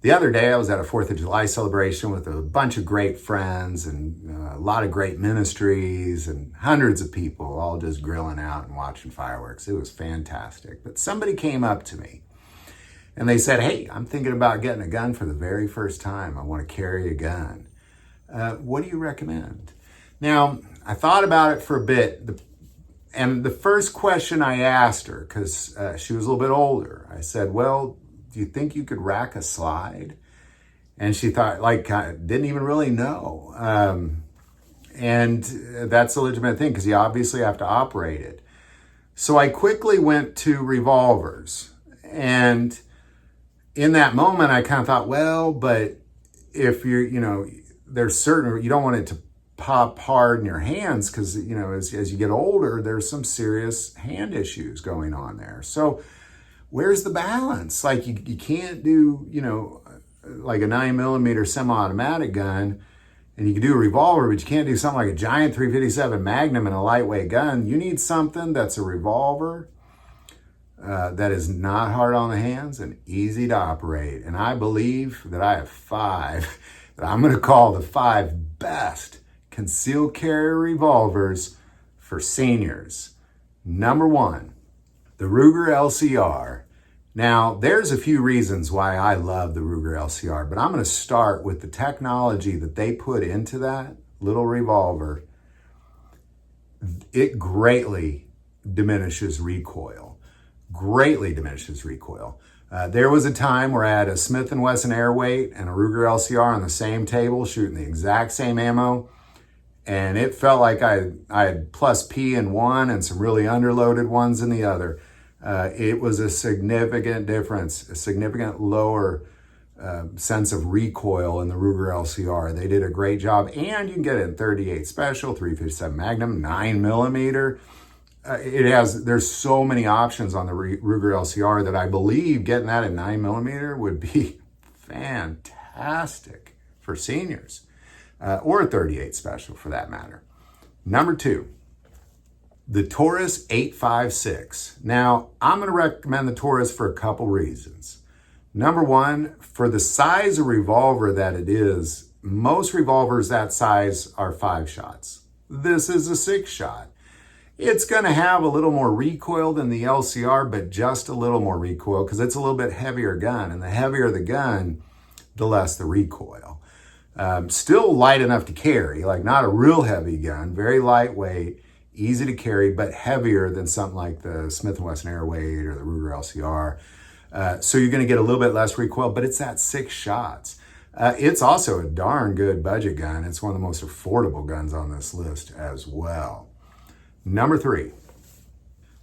The other day I was at a 4th of July celebration with a bunch of great friends and a lot of great ministries and hundreds of people all just grilling out and watching fireworks. It was fantastic. But somebody came up to me and they said, "Hey, I'm thinking about getting a gun for the very first time. I want to carry a gun. What do you recommend?" Now, I thought about it for a bit. And the first question I asked her, because she was a little bit older, I said, "Well, do you think you could rack a slide?" And she thought, didn't even really know. And that's a legitimate thing because you obviously have to operate it. So I quickly went to revolvers. And in that moment, I kind of thought, well, but if there's certain, you don't want it to pop hard in your hands because, as you get older, there's some serious hand issues going on there. So where's the balance? Like you can't do, like a 9mm semi-automatic gun, and you can do a revolver, but you can't do something like a giant 357 Magnum and a lightweight gun. You need something that's a revolver that is not hard on the hands and easy to operate. And I believe that I have 5 that I'm going to call the 5 best concealed carry revolvers for seniors. Number 1, the Ruger LCR. Now, there's a few reasons why I love the Ruger LCR, but I'm going to start with the technology that they put into that little revolver. It greatly diminishes recoil. Greatly diminishes recoil. There was a time where I had a Smith & Wesson Airweight and a Ruger LCR on the same table shooting the exact same ammo, and it felt like I had plus P in one and some really underloaded ones in the other. It was a significant difference, a significant lower sense of recoil in the Ruger LCR. They did a great job, and you can get it in 38 Special, 357 Magnum, 9mm. There's so many options on the Ruger LCR that I believe getting that in 9mm would be fantastic for seniors, or a 38 Special for that matter. Number 2. The Taurus 856. Now, I'm going to recommend the Taurus for a couple reasons. Number 1, for the size of revolver that it is, most revolvers that size are 5 shots. This is a 6 shot. It's going to have a little more recoil than the LCR, but just a little more recoil because it's a little bit heavier gun. And the heavier the gun, the less the recoil. Still light enough to carry, like not a real heavy gun, very lightweight, easy to carry, but heavier than something like the Smith & Wesson Airweight or the Ruger LCR. So you're going to get a little bit less recoil, but it's at 6 shots. It's also a darn good budget gun. It's one of the most affordable guns on this list as well. Number 3,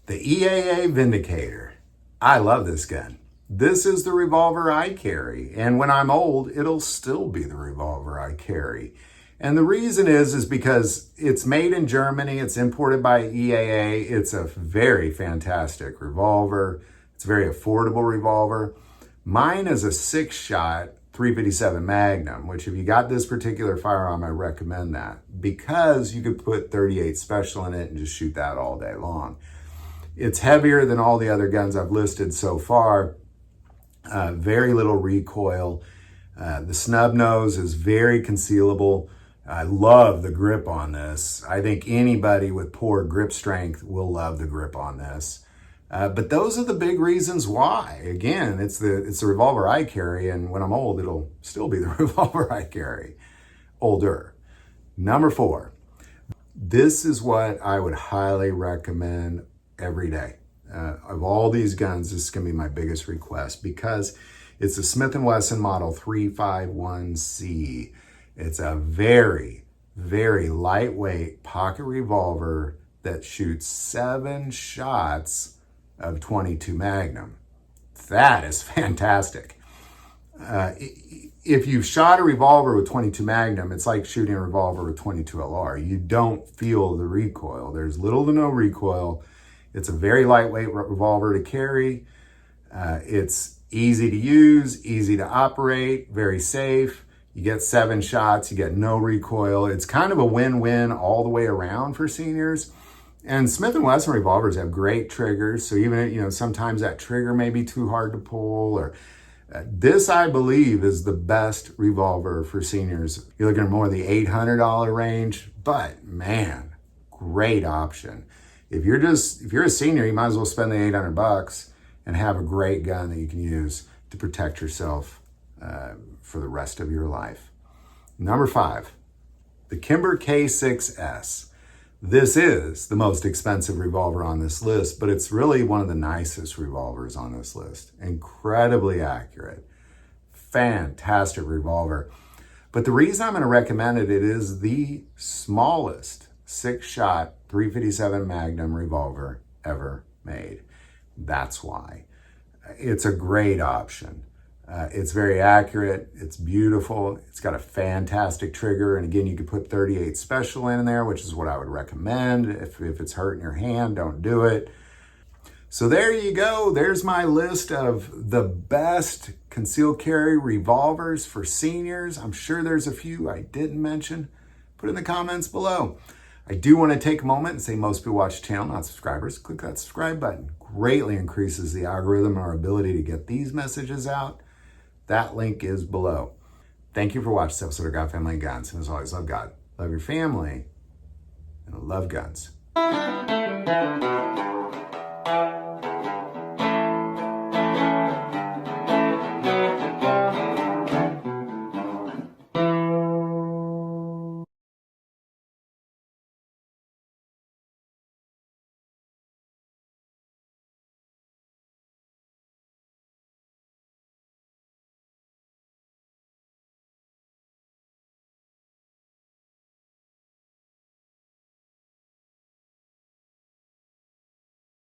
the EAA Vindicator. I love this gun. This is the revolver I carry, and when I'm old, it'll still be the revolver I carry. And the reason is because it's made in Germany, it's imported by EAA, it's a very fantastic revolver, it's a very affordable revolver. Mine is a 6-shot 357 Magnum, which if you got this particular firearm, I recommend that because you could put 38 Special in it and just shoot that all day long. It's heavier than all the other guns I've listed so far, very little recoil. The snub nose is very concealable. I love the grip on this. I think anybody with poor grip strength will love the grip on this. But those are the big reasons why. Again, it's the revolver I carry, and when I'm old, it'll still be the revolver I carry. Older. Number 4. This is what I would highly recommend every day. Of all these guns, this is going to be my biggest request because it's a Smith & Wesson Model 351C. It's a very, very lightweight pocket revolver that shoots 7 shots of 22 Magnum. That is fantastic. If you shot a revolver with 22 Magnum, it's like shooting a revolver with 22 LR. You don't feel the recoil. There's little to no recoil. It's a very lightweight revolver to carry. It's easy to use, easy to operate, very safe. You get 7 shots, you get no recoil. It's kind of a win-win all the way around for seniors. And Smith & Wesson revolvers have great triggers. So even, sometimes that trigger may be too hard to pull, or This, I believe, is the best revolver for seniors. You're looking at more the $800 range, but man, great option. If you're a senior, you might as well spend the $800 and have a great gun that you can use to protect yourself for the rest of your life. Number 5, the Kimber K6s. This is the most expensive revolver on this list, but it's really one of the nicest revolvers on this list. Incredibly accurate, fantastic revolver. But the reason I'm going to recommend it is the smallest 6-shot 357 Magnum revolver ever made. That's why. It's a great option. It's very accurate. It's beautiful. It's got a fantastic trigger. And again, you could put 38 special in there, which is what I would recommend. If it's hurting your hand, don't do it. So there you go. There's my list of the best concealed carry revolvers for seniors. I'm sure there's a few I didn't mention. Put in the comments below. I do want to take a moment and say most people watch the channel, not subscribers. Click that subscribe button. Greatly increases the algorithm and our ability to get these messages out. That link is below. Thank you for watching this episode of God, Family, and Guns. And as always, love God, love your family, and love guns.